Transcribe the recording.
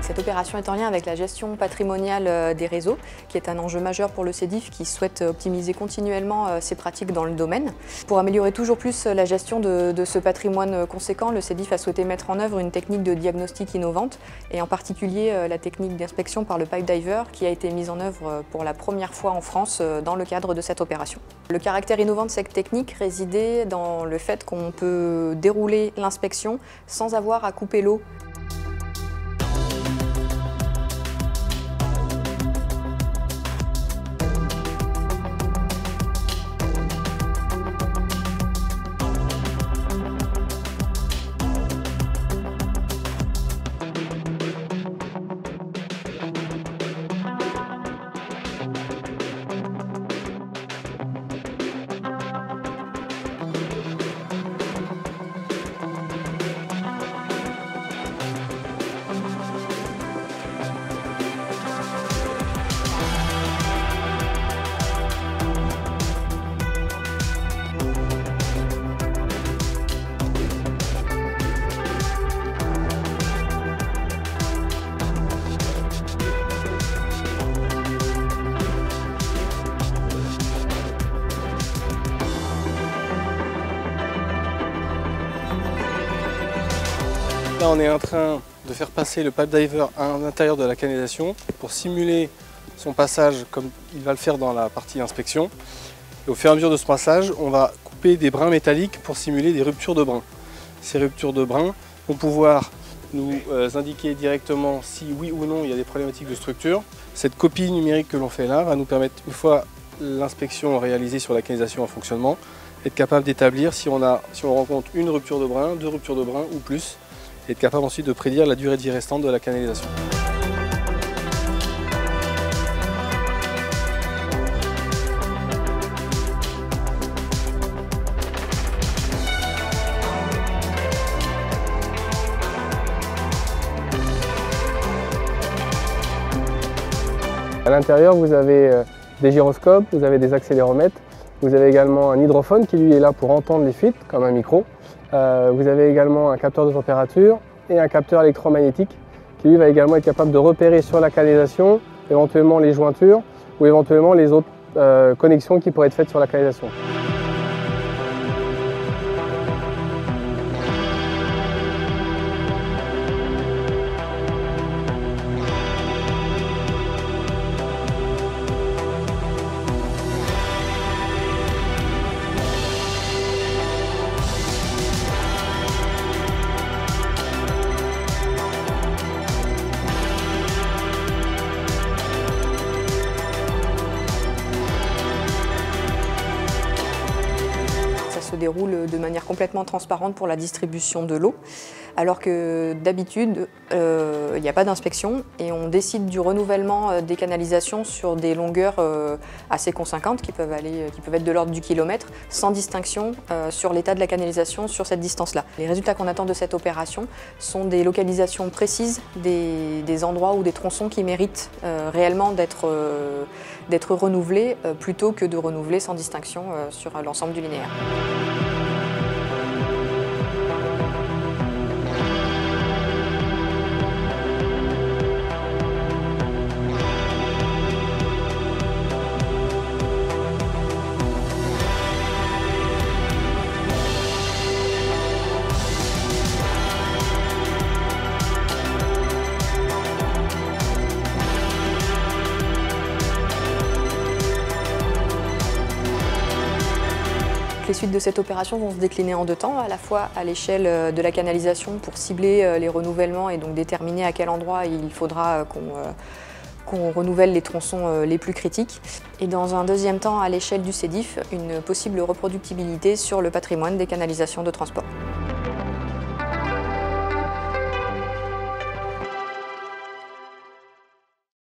Cette opération est en lien avec la gestion patrimoniale des réseaux, qui est un enjeu majeur pour le CEDIF qui souhaite optimiser continuellement ses pratiques dans le domaine. Pour améliorer toujours plus la gestion de ce patrimoine conséquent, le CEDIF a souhaité mettre en œuvre une technique de diagnostic innovante, et en particulier la technique d'inspection par le pipe diver qui a été mise en œuvre pour la première fois en France dans le cadre de cette opération. Le caractère innovant de cette technique résidait dans le fait qu'on peut dérouler l'inspection sans avoir à couper l'eau. Là, on est en train de faire passer le pipe diver à l'intérieur de la canalisation pour simuler son passage comme il va le faire dans la partie inspection. Et au fur et à mesure de ce passage, on va couper des brins métalliques pour simuler des ruptures de brins. Ces ruptures de brins vont pouvoir nous indiquer directement si oui ou non il y a des problématiques de structure. Cette copie numérique que l'on fait là va nous permettre, une fois l'inspection réalisée sur la canalisation en fonctionnement, d'être capable d'établir si on rencontre une rupture de brin, deux ruptures de brin ou plus, et être capable ensuite de prédire la durée de vie restante de la canalisation. À l'intérieur, vous avez des gyroscopes, vous avez des accéléromètres, vous avez également un hydrophone qui lui est là pour entendre les fuites, comme un micro. Vous avez également un capteur de température et un capteur électromagnétique qui lui va également être capable de repérer sur la canalisation éventuellement les jointures ou éventuellement les autres connexions qui pourraient être faites sur la canalisation. Se déroule de manière complètement transparente pour la distribution de l'eau, alors que d'habitude il n'y a pas d'inspection et on décide du renouvellement des canalisations sur des longueurs assez conséquentes qui peuvent être de l'ordre du kilomètre, sans distinction sur l'état de la canalisation sur cette distance-là. Les résultats qu'on attend de cette opération sont des localisations précises des endroits ou des tronçons qui méritent réellement d'être renouvelés plutôt que de renouveler sans distinction sur l'ensemble du linéaire. Les suites de cette opération vont se décliner en deux temps, à la fois à l'échelle de la canalisation pour cibler les renouvellements et donc déterminer à quel endroit il faudra qu'on renouvelle les tronçons les plus critiques. Et dans un deuxième temps, à l'échelle du CEDIF, une possible reproductibilité sur le patrimoine des canalisations de transport.